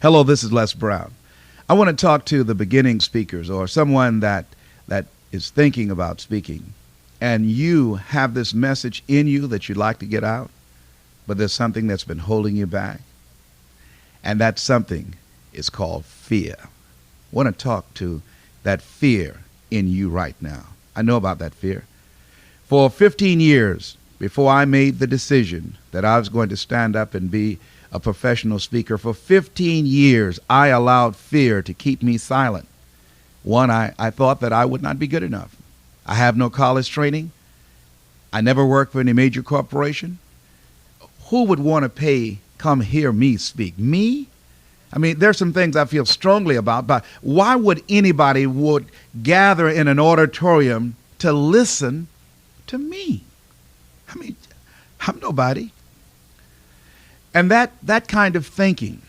Hello, this is Les Brown. I want to talk to the beginning speakers or someone that is thinking about speaking, and you have this message in you that you'd like to get out, but there's something that's been holding you back, and that something is called fear. I want to talk to that fear in you right now. I know about that fear. For 15 years, before I made the decision that I was going to stand up and be a professional speaker, for 15 years, I allowed fear to keep me silent. One, I thought that I would not be good enough. I have no college training. I never worked for any major corporation. Who would want to come hear me speak? Me? I mean, there's some things I feel strongly about, but why would anybody would gather in an auditorium to listen to me? I mean, I'm nobody. And that kind of thinking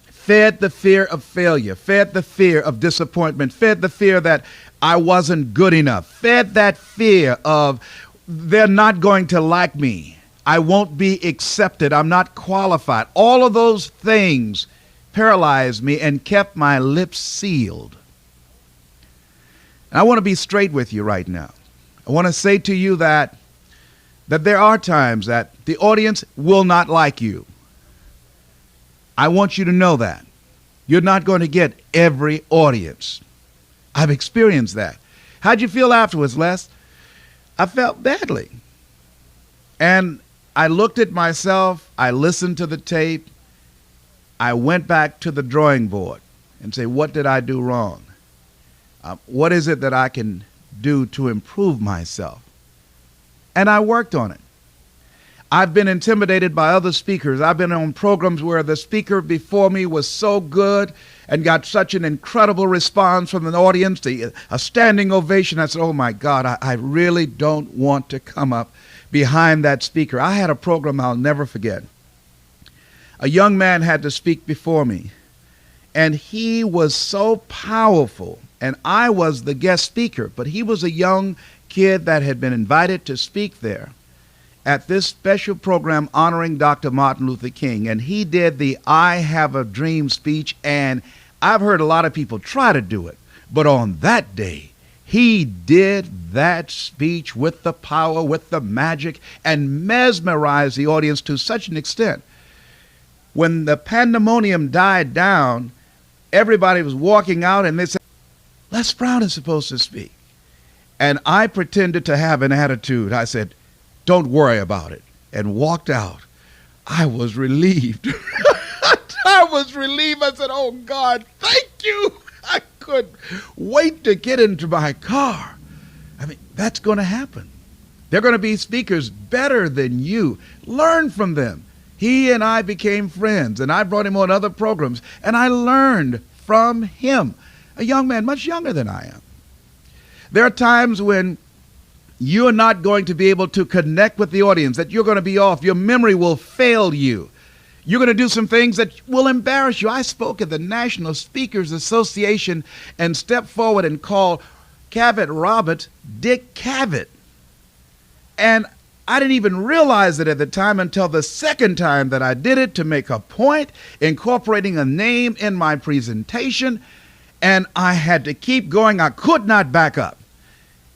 fed the fear of failure, fed the fear of disappointment, fed the fear that I wasn't good enough, fed that fear of they're not going to like me, I won't be accepted, I'm not qualified. All of those things paralyzed me and kept my lips sealed. And I want to be straight with you right now. I want to say to you that there are times that the audience will not like you. I want you to know that. You're not going to get every audience. I've experienced that. How'd you feel afterwards, Les? I felt badly. And I looked at myself, I listened to the tape, I went back to the drawing board and say, what did I do wrong? What is it that I can do to improve myself? And I worked on it. I've been intimidated by other speakers. I've been on programs where the speaker before me was so good and got such an incredible response from the audience, a standing ovation. I said, oh my God, I really don't want to come up behind that speaker. I had a program I'll never forget. A young man had to speak before me, and he was so powerful, and I was the guest speaker, but he was a young kid that had been invited to speak there at this special program honoring Dr. Martin Luther King. And he did the I Have a Dream speech, and I've heard a lot of people try to do it, but on that day, he did that speech with the power, with the magic, and mesmerized the audience to such an extent. When the pandemonium died down, everybody was walking out and they said, Les Brown is supposed to speak. And I pretended to have an attitude. I said, don't worry about it, and walked out. I was relieved. I was relieved. I said, oh, God, thank you. I couldn't wait to get into my car. I mean, that's going to happen. They're going to be speakers better than you. Learn from them. He and I became friends, and I brought him on other programs, and I learned from him, a young man much younger than I am. There are times when you're not going to be able to connect with the audience, that you're going to be off. Your memory will fail you. You're going to do some things that will embarrass you. I spoke at the National Speakers Association and stepped forward and called Cavett Robert Dick Cavett. And I didn't even realize it at the time until the second time that I did it to make a point, incorporating a name in my presentation. And I had to keep going. I could not back up.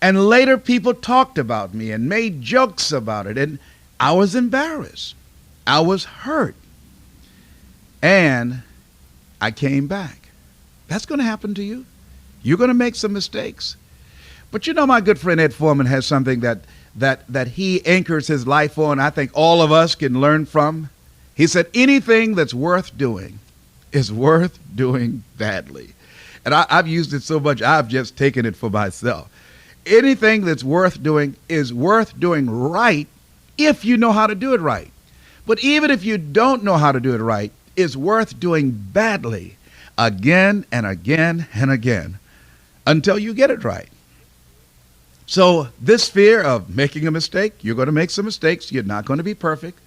And later people talked about me and made jokes about it. And I was embarrassed. I was hurt. And I came back. That's going to happen to you. You're going to make some mistakes. But you know, my good friend Ed Foreman has something that he anchors his life on, I think all of us can learn from. He said, anything that's worth doing is worth doing badly. And I've used it so much, I've just taken it for myself. Anything that's worth doing is worth doing right if you know how to do it right. But even if you don't know how to do it right, it's worth doing badly again and again and again until you get it right. So this fear of making a mistake, you're going to make some mistakes. You're not going to be perfect.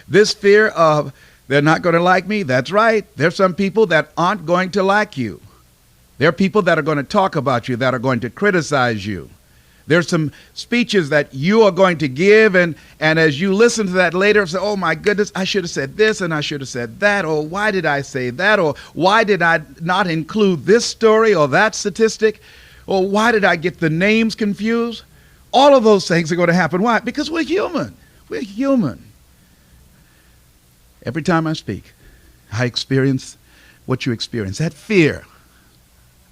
This fear of they're not going to like me, that's right. There's some people that aren't going to like you. There are people that are going to talk about you, that are going to criticize you. There's some speeches that you are going to give, and as you listen to that later, say, oh my goodness, I should have said this and I should have said that, or why did I say that, or why did I not include this story or that statistic, or why did I get the names confused? All of those things are going to happen. Why? Because we're human. We're human. Every time I speak, I experience what you experience, that fear.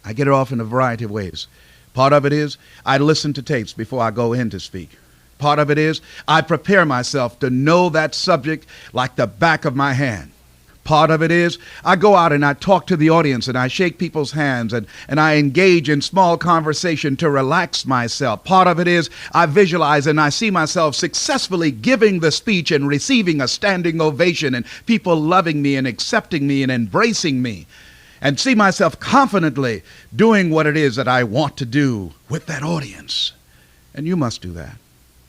I get it off in a variety of ways. Part of it is I listen to tapes before I go in to speak. Part of it is I prepare myself to know that subject like the back of my hand. Part of it is I go out and I talk to the audience and I shake people's hands and I engage in small conversation to relax myself. Part of it is I visualize and I see myself successfully giving the speech and receiving a standing ovation and people loving me and accepting me and embracing me, and see myself confidently doing what it is that I want to do with that audience. And you must do that.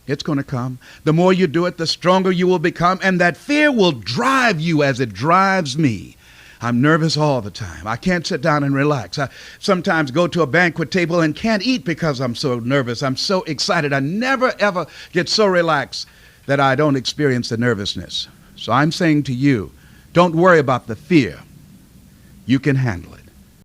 It's going to come. The more you do it, the stronger you will become, and that fear will drive you as it drives me. I'm nervous all the time. I can't sit down and relax. I sometimes go to a banquet table and can't eat because I'm so nervous. I'm so excited. I never, ever get so relaxed that I don't experience the nervousness. So I'm saying to you, don't worry about the fear. You can handle it.